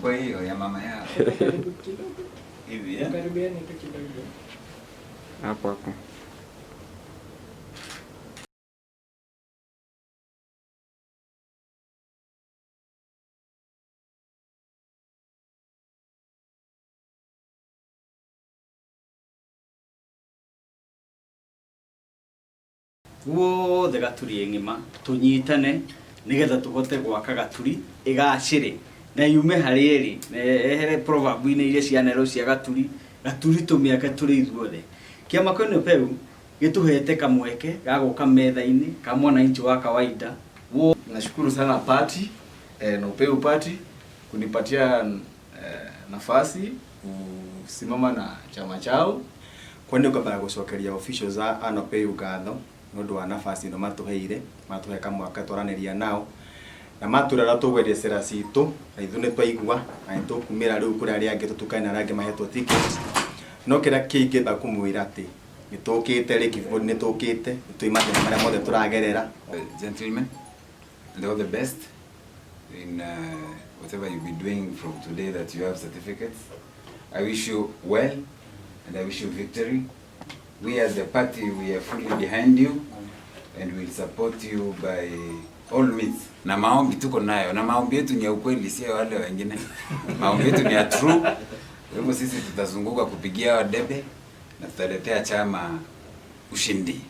Kwa hiyo ya mama yao. Hivi ya? Karibiani tu kidogo. Hapo hapo. Wothe gaturi ngima tunyitane nigetha tuhote gwaka gaturi igacire na yume hari eri ehere proverb ine iria cianero cia gaturi tumiake turi ithuothe kiama kwene peu gituhete kamweke ga guka metha-ini ka mwananchi wa kawaida. Nashukuru sana party na Upeu Party kunipatia nafasi kusimama na chama chao kwende kwa gucokeria officials a Upeu ngatho nondu wa nafasi ino matuheire matuheka mwaka twaraniria nao na maturera tugweria cera citu na ithu ni twaigua na nitukumira riu kuri ari angi tutukane na rangi mahetwo tickets no kira kingi bakumwira ati nitukite rikivu nitukite tuimate na maria mothe turagerera. Gentlemen, and all the best in whatever you'll be doing from today that you have certificates. I wish you well and I wish you victory. We as the party, we are fully behind you and we'll support you by all means. Na maombi tuko nayo, na maombi yetu ni ya ukweli, sio wale wengine. Maombi yetu ni ya true. Kwa hivyo sisi tutazunguka kupigia wadebe na tutaletea chama ushindi.